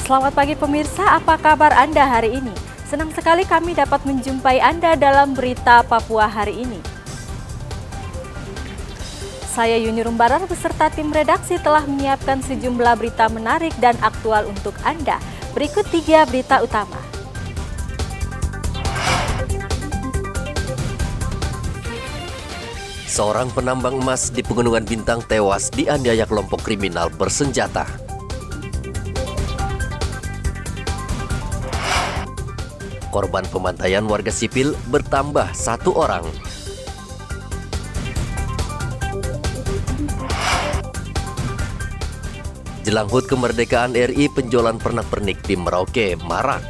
Selamat pagi pemirsa, apa kabar Anda hari ini? Senang sekali kami dapat menjumpai Anda dalam berita Papua hari ini. Saya Yuni Rumbarar beserta tim redaksi telah menyiapkan sejumlah berita menarik dan aktual untuk Anda. Berikut 3 berita utama. Seorang penambang emas di Pegunungan Bintang tewas dianiaya kelompok kriminal bersenjata. Korban pembantaian warga sipil bertambah 1 orang. Jelang HUT kemerdekaan RI, penjualan pernak-pernik di Merauke marak.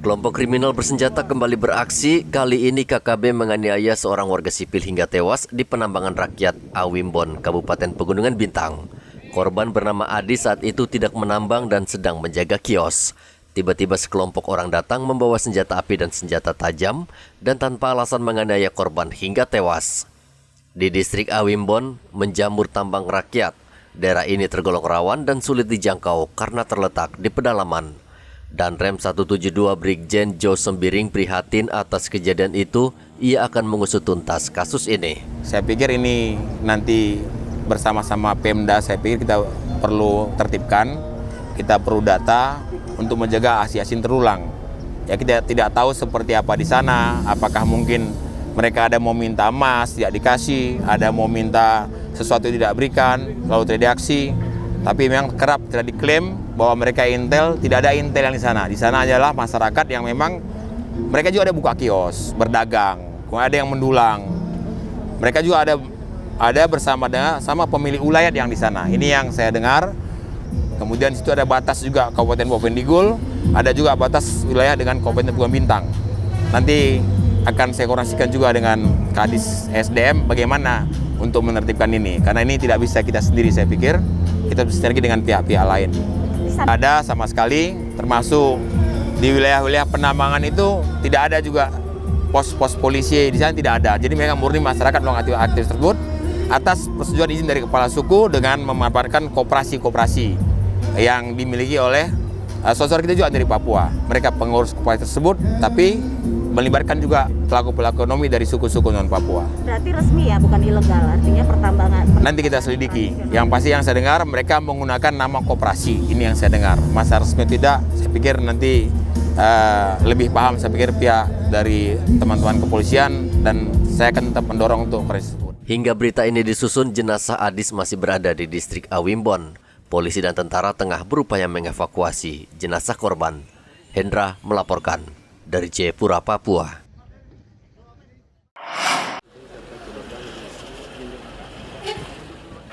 Kelompok kriminal bersenjata kembali beraksi. Kali ini KKB menganiaya seorang warga sipil hingga tewas di penambangan rakyat Awimbon, Kabupaten Pegunungan Bintang. Korban bernama Adi saat itu tidak menambang dan sedang menjaga kios. Tiba-tiba sekelompok orang datang membawa senjata api dan senjata tajam dan tanpa alasan menganiaya korban hingga tewas. Di distrik Awimbon, menjamur tambang rakyat. Daerah ini tergolong rawan dan sulit dijangkau karena terletak di pedalaman. Dan Rem 172 Brigjen Jo Sembiring prihatin atas kejadian itu. Ia akan mengusut tuntas kasus ini. Saya pikir ini nanti bersama-sama Pemda, saya pikir kita perlu tertibkan, kita perlu data untuk menjaga aksi-aksi terulang. Ya, kita tidak tahu seperti apa di sana, apakah mungkin mereka ada mau minta emas tidak dikasih, ada mau minta sesuatu tidak berikan, lalu tidak diaksi. Tapi memang kerap tidak diklaim bahwa mereka intel, tidak ada intel yang di sana. Di sana adalah masyarakat yang memang mereka juga ada buka kios, berdagang, ada yang mendulang. Mereka juga ada bersama dengan sama pemilik ulayat yang di sana. Ini yang saya dengar. Kemudian di situ ada batas juga Kabupaten Bovendigul, ada juga batas wilayah dengan Kabupaten Pegunungan Bintang. Nanti akan saya koordinasikan juga dengan Kadis SDM bagaimana untuk menertibkan ini. Karena ini tidak bisa kita sendiri, saya pikir kita bersinergi dengan pihak-pihak lain. Ada sama sekali, termasuk di wilayah-wilayah penambangan itu tidak ada juga pos-pos polisi di sana, tidak ada. Jadi mereka murni masyarakat melakukan aktivitas tersebut atas persetujuan izin dari kepala suku dengan memanfaatkan koperasi-koperasi yang dimiliki oleh saudara kita juga dari Papua. Mereka pengurus koperasi tersebut, tapi melibatkan juga pelaku-pelaku ekonomi dari suku-suku non-Papua. Berarti resmi ya, bukan ilegal, artinya pertambangan. Nanti kita selidiki. Yang pasti yang saya dengar mereka menggunakan nama koperasi. Ini yang saya dengar. Masa resmi tidak, saya pikir nanti lebih paham, saya pikir pihak dari teman-teman kepolisian, dan saya akan tetap mendorong untuk koperasi tersebut. Hingga berita ini disusun, jenazah Adis masih berada di distrik Awimbon. Polisi dan tentara tengah berupaya mengevakuasi jenazah korban. Hendra melaporkan dari Jayapura, Papua.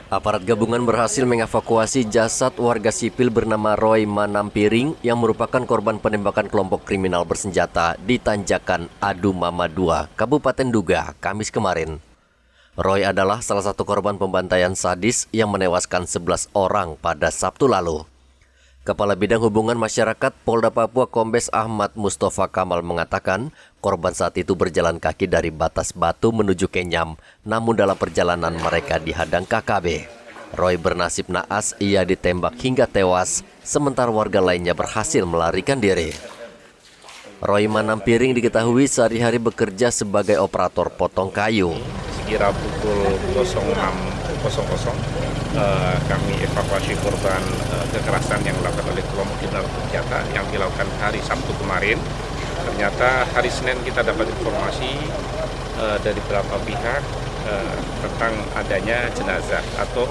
Aparat gabungan berhasil mengevakuasi jasad warga sipil bernama Roy Manampiring yang merupakan korban penembakan kelompok kriminal bersenjata di Tanjakan Adu Mama 2, Kabupaten Duga, Kamis kemarin. Roy adalah salah satu korban pembantaian sadis yang menewaskan 11 orang pada Sabtu lalu. Kepala Bidang Hubungan Masyarakat Polda Papua Kombes Ahmad Mustafa Kamal mengatakan korban saat itu berjalan kaki dari Batas Batu menuju Kenyam, namun dalam perjalanan mereka dihadang KKB. Roy bernasib naas, ia ditembak hingga tewas, sementara warga lainnya berhasil melarikan diri. Roy Manampiring diketahui sehari-hari bekerja sebagai operator potong kayu. Sekira pukul 06.00 kami evakuasi korban kekerasan yang dilakukan oleh kelompok kriminal bersenjata yang dilakukan hari Sabtu kemarin. Ternyata hari Senin kita dapat informasi dari beberapa pihak tentang adanya jenazah atau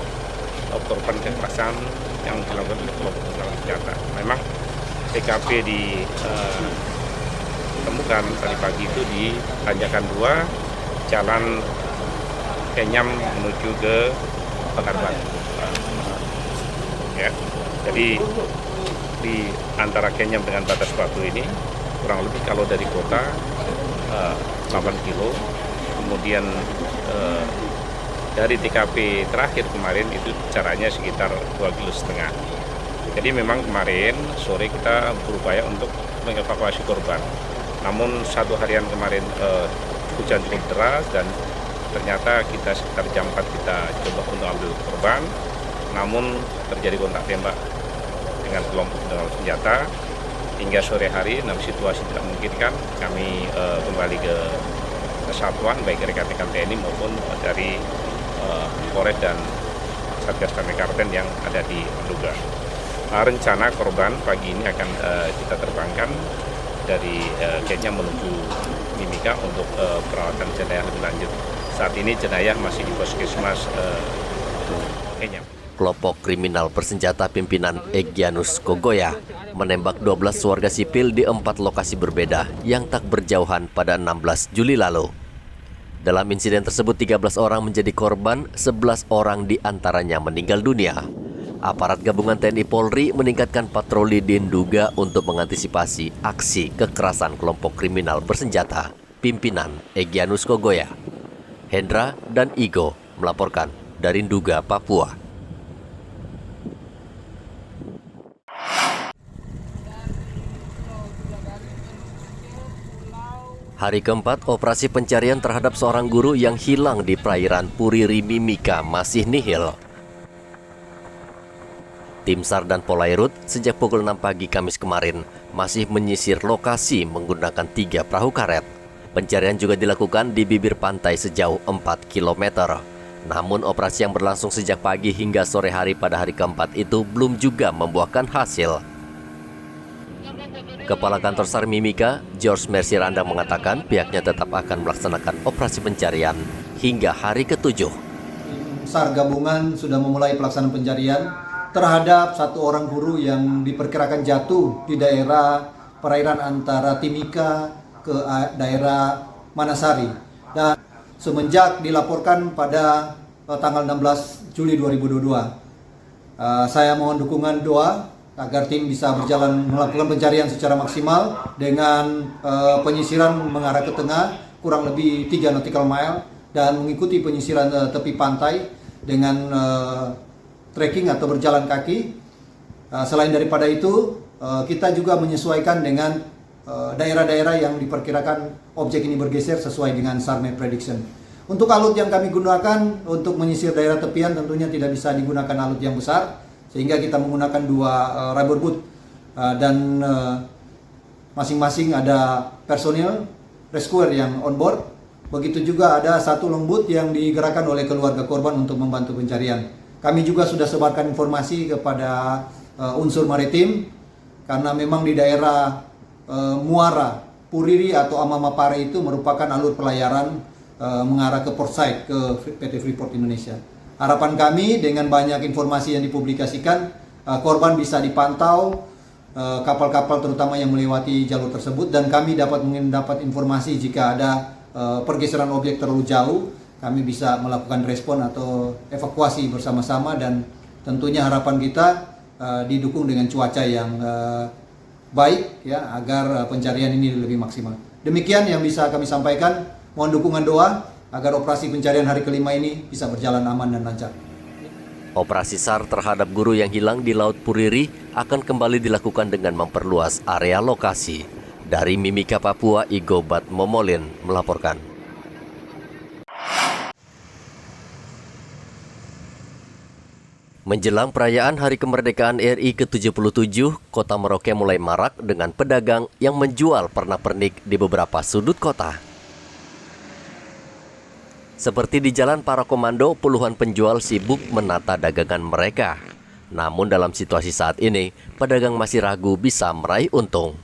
korban kekerasan yang dilakukan oleh kelompok kriminal bersenjata. Memang TKP ditemukan tadi pagi itu di Tanjakan 2, Jalan Kenyam menuju ke Pekanbaru. Ya, jadi di antara Kenyam dengan Batas Batu ini kurang lebih kalau dari kota 8 kilo, kemudian dari TKP terakhir kemarin itu jaraknya sekitar 2,5 kilo. Jadi memang kemarin sore kita berupaya untuk mengevakuasi korban. Namun satu harian kemarin hujan cukup deras dan ternyata kita sekitar jam 4 kita coba untuk ambil korban. Namun terjadi kontak tembak dengan kelompok dengan senjata. Hingga sore hari, namun situasi tidak memungkinkan, kami kembali ke kesatuan baik rekan-rekan TNI maupun dari Polres dan Satgas Damai Karten yang ada di Nduga. Rencana korban pagi ini akan kita terbangkan dari gate-nya menuju Mimika untuk perawatan jenayah lebih lanjut. Saat ini jenayah masih di Puskesmas Enyam. Kelompok kriminal bersenjata pimpinan Egyanus Kogoya menembak 12 warga sipil di 4 lokasi berbeda yang tak berjauhan pada 16 Juli lalu. Dalam insiden tersebut 13 orang menjadi korban, 11 orang diantaranya meninggal dunia. Aparat gabungan TNI Polri meningkatkan patroli di Nduga untuk mengantisipasi aksi kekerasan kelompok kriminal bersenjata pimpinan Egyanus Kogoya. Hendra dan Igo melaporkan dari Nduga, Papua. Hari keempat, operasi pencarian terhadap seorang guru yang hilang di perairan Puriri Mimika masih nihil. Tim SAR dan Polairut sejak pukul 6 pagi Kamis kemarin masih menyisir lokasi menggunakan 3 perahu karet. Pencarian juga dilakukan di bibir pantai sejauh 4 km. Namun operasi yang berlangsung sejak pagi hingga sore hari pada hari keempat itu belum juga membuahkan hasil. Kepala Kantor SAR Mimika, George Mersiranda mengatakan pihaknya tetap akan melaksanakan operasi pencarian hingga hari ke-7. SAR gabungan sudah memulai pelaksanaan pencarian terhadap 1 orang guru yang diperkirakan jatuh di daerah perairan antara Timika ke daerah Manasari. Dan semenjak dilaporkan pada tanggal 16 Juli 2022, saya mohon dukungan doa agar tim bisa berjalan melakukan pencarian secara maksimal dengan penyisiran mengarah ke tengah kurang lebih 3 nautical mile dan mengikuti penyisiran tepi pantai dengan trekking atau berjalan kaki. Selain daripada itu, kita juga menyesuaikan dengan daerah-daerah yang diperkirakan objek ini bergeser sesuai dengan SAR Map Prediction. Untuk alut yang kami gunakan untuk menyisir daerah tepian tentunya tidak bisa digunakan alut yang besar, sehingga kita menggunakan 2 rubber boat dan masing-masing ada personil rescuer yang on board. Begitu juga ada 1 longboat yang digerakkan oleh keluarga korban untuk membantu pencarian. Kami juga sudah sebarkan informasi kepada unsur maritim karena memang di daerah Muara, Puriri atau Amamapare itu merupakan alur pelayaran mengarah ke port side ke PT Freeport Indonesia. Harapan kami dengan banyak informasi yang dipublikasikan, korban bisa dipantau, kapal-kapal terutama yang melewati jalur tersebut, dan kami dapat mendapat informasi jika ada pergeseran objek terlalu jauh, kami bisa melakukan respon atau evakuasi bersama-sama, dan tentunya harapan kita didukung dengan cuaca yang baik ya agar pencarian ini lebih maksimal. Demikian yang bisa kami sampaikan. Mohon dukungan doa agar operasi pencarian hari kelima ini bisa berjalan aman dan lancar. Operasi SAR terhadap guru yang hilang di Laut Puriri akan kembali dilakukan dengan memperluas area lokasi. Dari Mimika, Papua, Igo Bat Momolin melaporkan. Menjelang perayaan Hari Kemerdekaan RI ke-77, Kota Merauke mulai marak dengan pedagang yang menjual pernak-pernik di beberapa sudut kota. Seperti di Jalan Para Komando, puluhan penjual sibuk menata dagangan mereka. Namun dalam situasi saat ini, pedagang masih ragu bisa meraih untung.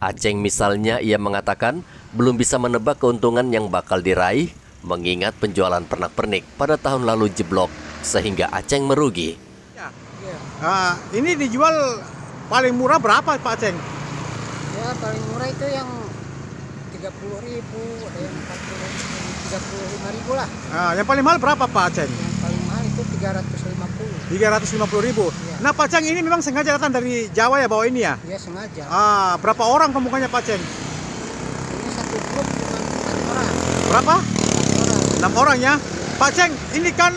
Aceng misalnya, ia mengatakan belum bisa menebak keuntungan yang bakal diraih, mengingat penjualan pernak-pernik pada tahun lalu jeblok, sehingga Aceng merugi. Ini dijual paling murah berapa Pak Aceng? Ya paling murah itu yang 30.000, ada yang 35.000 lah. Yang paling mahal berapa Pak Aceng? Yang paling mahal itu 350. 350.000. Ya. Nah Pak Aceng ini memang sengaja datang dari Jawa ya bawa ini ya? Iya sengaja. Berapa orang rombongannya Pak Aceng? Ini satu grup cuma 4 orang. Berapa? 4 orang. 6 orang ya. Pak Aceng, ini kan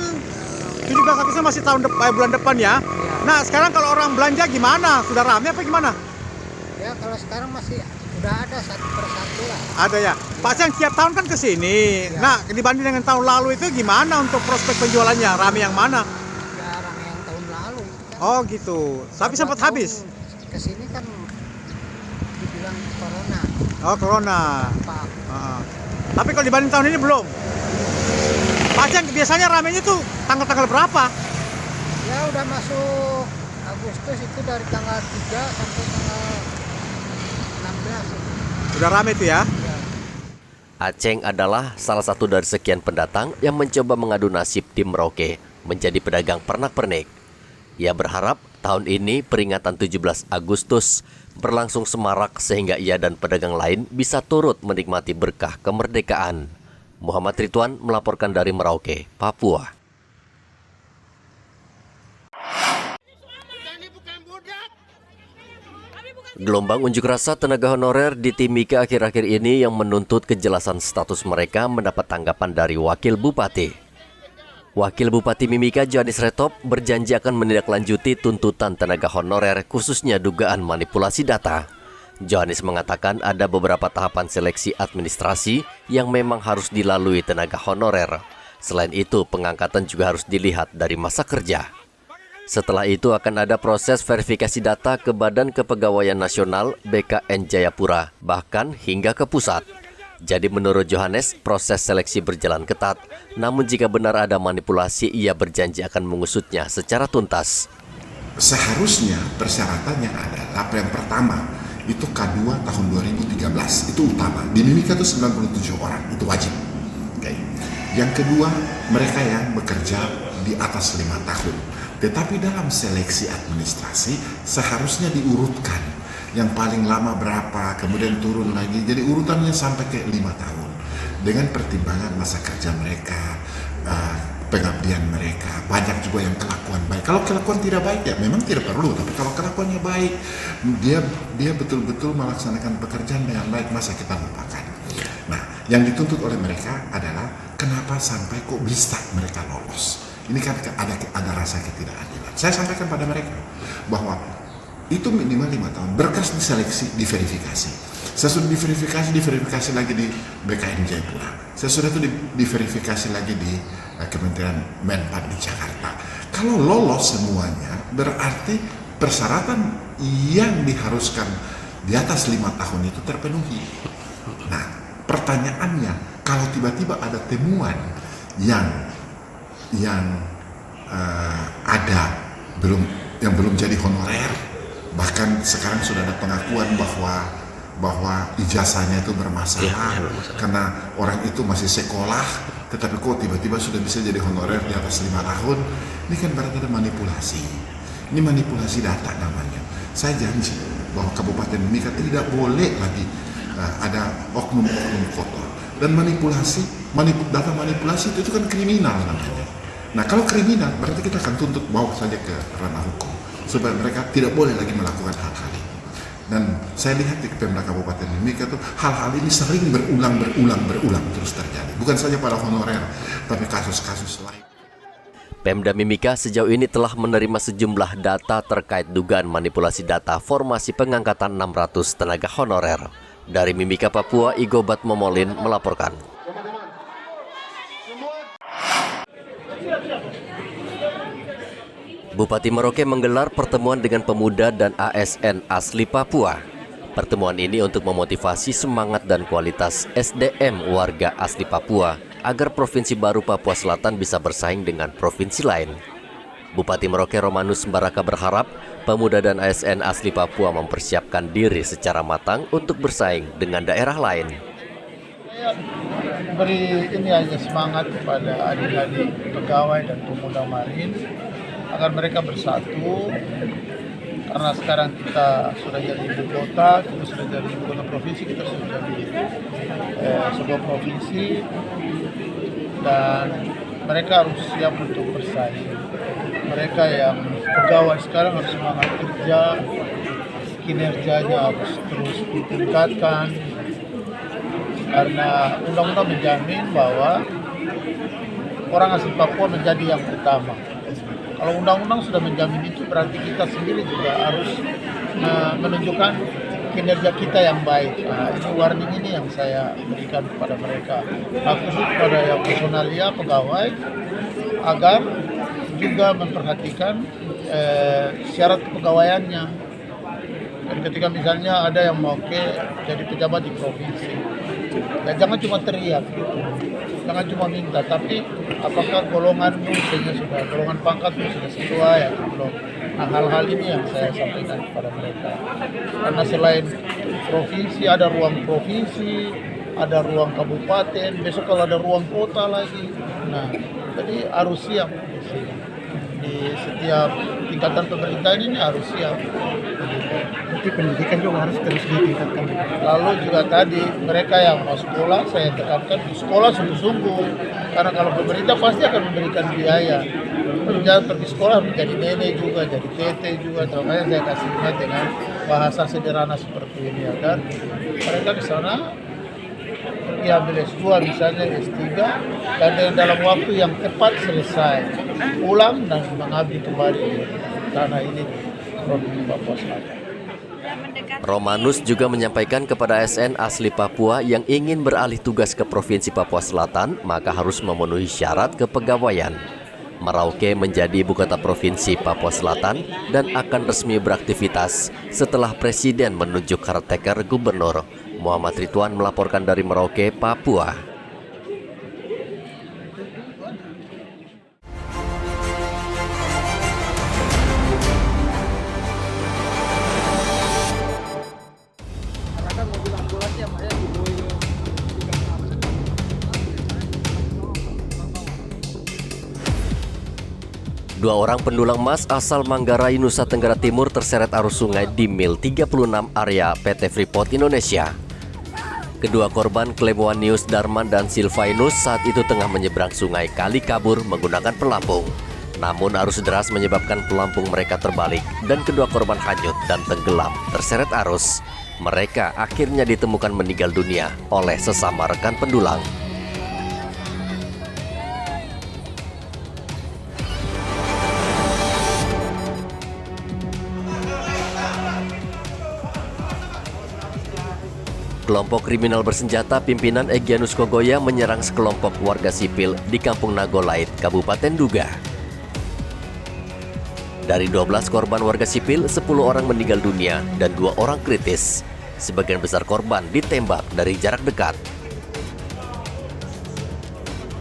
17 Agustus masih bulan depan ya. Ya. Nah, sekarang kalau orang belanja gimana? Sudah ramai apa gimana? Ya kalau sekarang masih udah ada satu persatu lah. Ada ya. Pak Ceng tiap tahun kan ke sini. Ya. Nah, dibanding dengan tahun lalu itu gimana untuk prospek penjualannya? Ramai yang mana? Ya ramai yang tahun lalu. Kan. Oh gitu. Tapi sempat habis. Ke sini kan dibilang corona. Oh, corona. Pak. Tapi kalau dibanding tahun ini belum. Pak Ceng biasanya ramainya tuh tanggal-tanggal berapa? Ya udah masuk Agustus itu dari tanggal 3 sampai tanggal 16. Udah ramai tuh ya. Ya. Aceng adalah salah satu dari sekian pendatang yang mencoba mengadu nasib tim Merauke menjadi pedagang pernak-pernik. Ia berharap tahun ini peringatan 17 Agustus berlangsung semarak sehingga ia dan pedagang lain bisa turut menikmati berkah kemerdekaan. Muhammad Ridwan melaporkan dari Merauke, Papua. Gelombang unjuk rasa tenaga honorer di Timika akhir-akhir ini yang menuntut kejelasan status mereka mendapat tanggapan dari Wakil Bupati. Wakil Bupati Mimika Johannes Retop berjanji akan menindaklanjuti tuntutan tenaga honorer khususnya dugaan manipulasi data. Johannes mengatakan ada beberapa tahapan seleksi administrasi yang memang harus dilalui tenaga honorer. Selain itu, pengangkatan juga harus dilihat dari masa kerja. Setelah itu akan ada proses verifikasi data ke Badan Kepegawaian Nasional BKN Jayapura, bahkan hingga ke pusat. Jadi menurut Johannes, proses seleksi berjalan ketat, namun jika benar ada manipulasi, ia berjanji akan mengusutnya secara tuntas. Seharusnya persyaratannya adalah yang pertama, itu K2 tahun 2013, itu utama. Di Mimika itu 97 orang, itu wajib. Oke. Yang kedua, mereka yang bekerja di atas 5 tahun. Tetapi dalam seleksi administrasi seharusnya diurutkan yang paling lama berapa, kemudian turun lagi. Jadi urutannya sampai ke 5 tahun. Dengan pertimbangan masa kerja mereka, pengabdian mereka. Banyak juga yang kelakuan baik. Kalau kelakuan tidak baik ya memang tidak perlu. Tapi kalau kelakuannya baik, dia betul-betul melaksanakan pekerjaan dengan baik, masa kita lupakan. Nah, yang dituntut oleh mereka adalah kenapa sampai kok bisa mereka lolos. Ini kan ada rasa ketidakadilan. Saya sampaikan pada mereka bahwa itu minimal 5 tahun. Berkas diseleksi, diverifikasi. Sesudah diverifikasi lagi di BKN Jayapura. Sesudah itu diverifikasi lagi di Kementerian Menpan di Jakarta. Kalau lolos semuanya, berarti persyaratan yang diharuskan di atas 5 tahun itu terpenuhi. Nah, pertanyaannya, kalau tiba-tiba ada temuan yang ada belum jadi honorer, bahkan sekarang sudah ada pengakuan bahwa ijazahnya itu bermasalah karena orang itu masih sekolah, tetapi kok tiba-tiba sudah bisa jadi honorer di atas 5 tahun. Ini kan berarti ada manipulasi. Ini manipulasi data namanya. Saya janji bahwa Kabupaten Mimika tidak boleh lagi ada oknum-oknum kotor. Dan data manipulasi itu kan kriminal namanya. Nah, kalau kriminal berarti kita akan tuntut bawa saja ke ranah hukum supaya mereka tidak boleh lagi melakukan hal-hal ini. Dan saya lihat di Pemda Kabupaten Mimika itu hal-hal ini sering berulang terus terjadi. Bukan saja pada honorer, tapi kasus-kasus lain. Pemda Mimika sejauh ini telah menerima sejumlah data terkait dugaan manipulasi data formasi pengangkatan 600 tenaga honorer. Dari Mimika, Papua, Igobat Momolin melaporkan. Bupati Merauke menggelar pertemuan dengan pemuda dan ASN asli Papua. Pertemuan ini untuk memotivasi semangat dan kualitas SDM warga asli Papua agar Provinsi baru Papua Selatan bisa bersaing dengan provinsi lain. Bupati Merauke Romanus Baraka berharap pemuda dan ASN asli Papua mempersiapkan diri secara matang untuk bersaing dengan daerah lain. Saya beri ini aja semangat kepada adik-adik pegawai dan pemuda Marin agar mereka bersatu, karena sekarang kita sudah jadi ibu kota, kita sudah jadi ibu kota provinsi, kita sudah jadi sebuah provinsi, dan mereka harus siap untuk bersaing. Mereka yang pegawai sekarang harus semangat kerja, kinerjanya harus terus ditingkatkan, karena undang-undang menjamin bahwa orang asli Papua menjadi yang utama. Kalau undang-undang sudah menjamin itu, berarti kita sendiri juga harus menunjukkan kinerja kita yang baik. Nah, ini warning ini yang saya berikan kepada mereka, khusus kepada yang personalia pegawai, agar juga memperhatikan syarat kepegawaiannya. Dan ketika misalnya ada yang mau jadi pejabat di provinsi, ya jangan cuma teriak gitu. Jangan cuma minta, tapi apakah golonganmu sudah, golongan pangkatmu sudah sesuai atau belum. Nah, hal-hal ini yang saya sampaikan kepada mereka. Karena selain provinsi, ada ruang provinsi, ada ruang kabupaten, besok kalau ada ruang kota lagi. Nah, jadi harus siap di setiap tingkatan pemerintah ini harus siap. Jadi pendidikan juga harus terus ditingkatkan. Lalu juga tadi mereka yang mau sekolah, saya tekankan sekolah sungguh-sungguh, karena kalau pemerintah pasti akan memberikan biaya. Jangan pergi sekolah menjadi nenek juga, jadi tete juga. Makanya saya kasih ingat dengan bahasa sederhana seperti ini, agar mereka di sana pergi ambil S2 misalnya, S3, dan dalam waktu yang tepat selesai, pulang dan mengabdi kembali di tanah ini di Provinsi Papua Selatan. Romanus juga menyampaikan kepada ASN asli Papua yang ingin beralih tugas ke Provinsi Papua Selatan, maka harus memenuhi syarat kepegawaian. Merauke menjadi ibu kota Provinsi Papua Selatan dan akan resmi beraktivitas setelah Presiden menunjuk caretaker gubernur. Muhammad Ridwan melaporkan dari Merauke, Papua. Dua orang pendulang emas asal Manggarai, Nusa Tenggara Timur terseret arus sungai di Mil 36 area PT Freeport Indonesia. Kedua korban Clemonius Darman dan Silvainus saat itu tengah menyeberang sungai Kali Kabur menggunakan pelampung. Namun arus deras menyebabkan pelampung mereka terbalik dan kedua korban hanyut dan tenggelam terseret arus. Mereka akhirnya ditemukan meninggal dunia oleh sesama rekan pendulang. Kelompok kriminal bersenjata pimpinan Egyanus Kogoya menyerang sekelompok warga sipil di Kampung Nagolait, Kabupaten Duga. Dari 12 korban warga sipil, 10 orang meninggal dunia dan 2 orang kritis. Sebagian besar korban ditembak dari jarak dekat.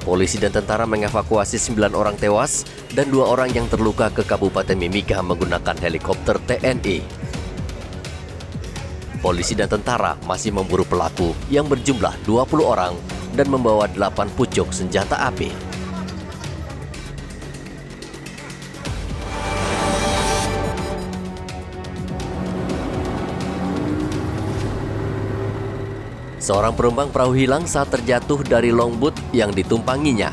Polisi dan tentara mengevakuasi 9 orang tewas dan 2 orang yang terluka ke Kabupaten Mimika menggunakan helikopter TNI. Polisi dan tentara masih memburu pelaku yang berjumlah 20 orang dan membawa 8 pucuk senjata api. Seorang penumpang perahu hilang saat terjatuh dari longboat yang ditumpanginya.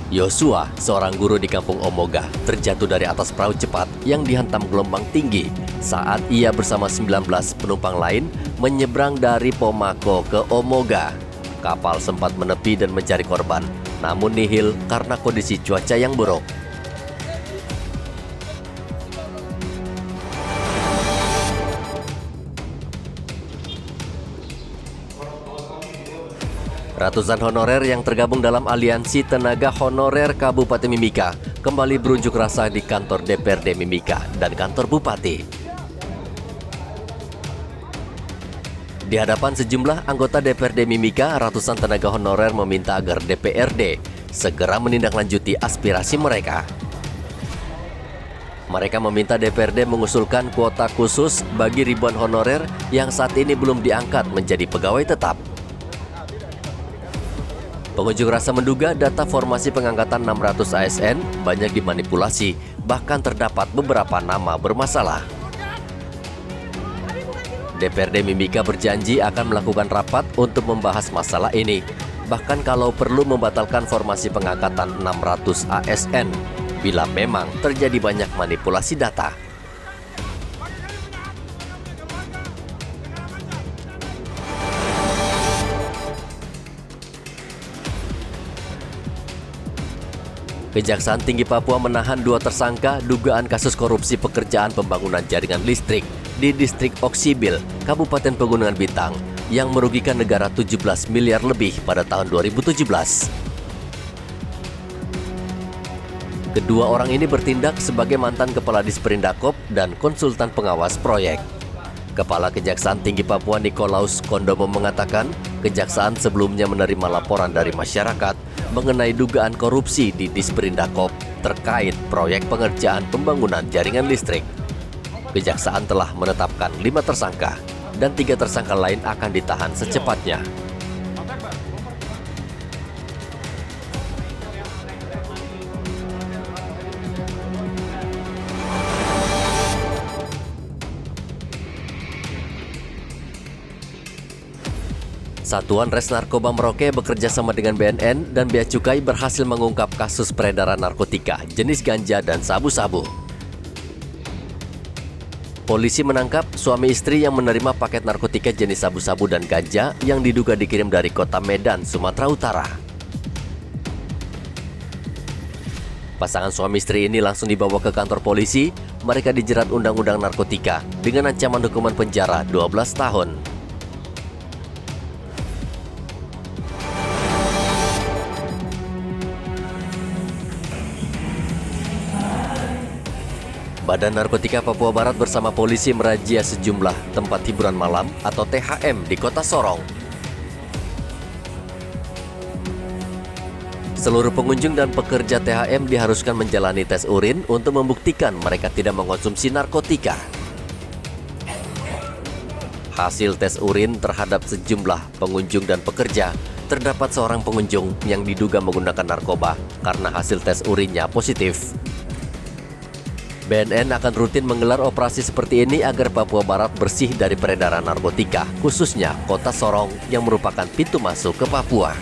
Yosua, seorang guru di Kampung Omoga, terjatuh dari atas perahu cepat yang dihantam gelombang tinggi saat ia bersama 19 penumpang lain menyeberang dari Pomako ke Omoga. Kapal sempat menepi dan mencari korban, namun nihil karena kondisi cuaca yang buruk. Ratusan honorer yang tergabung dalam Aliansi Tenaga Honorer Kabupaten Mimika kembali berunjuk rasa di kantor DPRD Mimika dan kantor Bupati. Di hadapan sejumlah anggota DPRD Mimika, ratusan tenaga honorer meminta agar DPRD segera menindaklanjuti aspirasi mereka. Mereka meminta DPRD mengusulkan kuota khusus bagi ribuan honorer yang saat ini belum diangkat menjadi pegawai tetap. Pengunjuk rasa menduga data formasi pengangkatan 600 ASN banyak dimanipulasi, bahkan terdapat beberapa nama bermasalah. DPRD Mimika berjanji akan melakukan rapat untuk membahas masalah ini, bahkan kalau perlu membatalkan formasi pengangkatan 600 ASN bila memang terjadi banyak manipulasi data. Kejaksaan Tinggi Papua menahan 2 tersangka dugaan kasus korupsi pekerjaan pembangunan jaringan listrik di distrik Oksibil, Kabupaten Pegunungan Bintang, yang merugikan negara 17 miliar lebih pada tahun 2017. Kedua orang ini bertindak sebagai mantan Kepala Disperindakop dan konsultan pengawas proyek. Kepala Kejaksaan Tinggi Papua Nikolaus Kondomo mengatakan, Kejaksaan sebelumnya menerima laporan dari masyarakat mengenai dugaan korupsi di Disperindakop terkait proyek pengerjaan pembangunan jaringan listrik. Kejaksaan telah menetapkan 5 tersangka dan 3 tersangka lain akan ditahan secepatnya. Satuan Res Narkoba Merauke bekerja sama dengan BNN dan Bea Cukai berhasil mengungkap kasus peredaran narkotika jenis ganja dan sabu-sabu. Polisi menangkap suami istri yang menerima paket narkotika jenis sabu-sabu dan ganja yang diduga dikirim dari kota Medan, Sumatera Utara. Pasangan suami istri ini langsung dibawa ke kantor polisi. Mereka dijerat Undang-Undang Narkotika dengan ancaman hukuman penjara 12 tahun. Badan Narkotika Papua Barat bersama polisi merazia sejumlah tempat hiburan malam atau THM di Kota Sorong. Seluruh pengunjung dan pekerja THM diharuskan menjalani tes urin untuk membuktikan mereka tidak mengkonsumsi narkotika. Hasil tes urin terhadap sejumlah pengunjung dan pekerja, terdapat seorang pengunjung yang diduga menggunakan narkoba karena hasil tes urinnya positif. BNN akan rutin menggelar operasi seperti ini agar Papua Barat bersih dari peredaran narkotika, khususnya Kota Sorong yang merupakan pintu masuk ke Papua.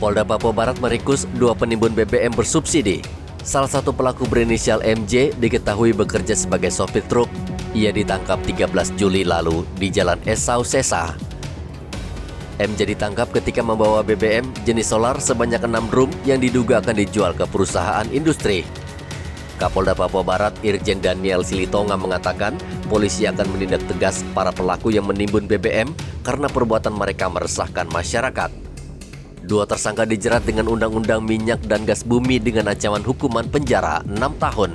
Polda Papua Barat meringkus 2 penimbun BBM bersubsidi. Salah satu pelaku berinisial MJ diketahui bekerja sebagai sopir truk. Ia ditangkap 13 Juli lalu di Jalan Esau Sesa. MJ ditangkap ketika membawa BBM jenis solar sebanyak 6 drum yang diduga akan dijual ke perusahaan industri. Kapolda Papua Barat Irjen Daniel Silitonga mengatakan polisi akan menindak tegas para pelaku yang menimbun BBM karena perbuatan mereka meresahkan masyarakat. 2 tersangka dijerat dengan Undang-Undang Minyak dan Gas Bumi dengan ancaman hukuman penjara 6 tahun.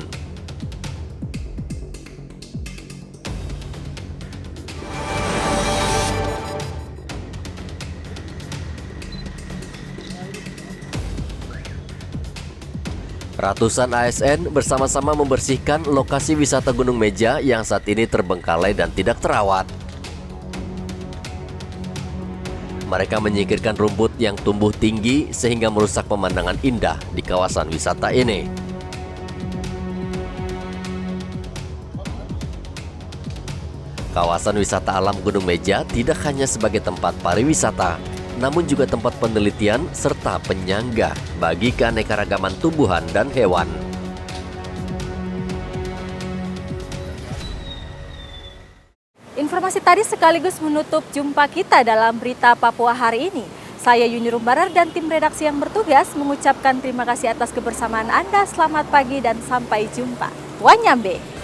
Ratusan ASN bersama-sama membersihkan lokasi wisata Gunung Meja yang saat ini terbengkalai dan tidak terawat. Mereka menyingkirkan rumput yang tumbuh tinggi sehingga merusak pemandangan indah di kawasan wisata ini. Kawasan wisata alam Gunung Meja tidak hanya sebagai tempat pariwisata, namun juga tempat penelitian serta penyangga bagi keanekaragaman tumbuhan dan hewan. Informasi tadi sekaligus menutup jumpa kita dalam Berita Papua hari ini. Saya Yuni Rumbarar dan tim redaksi yang bertugas mengucapkan terima kasih atas kebersamaan Anda. Selamat pagi dan sampai jumpa. Wanyambe.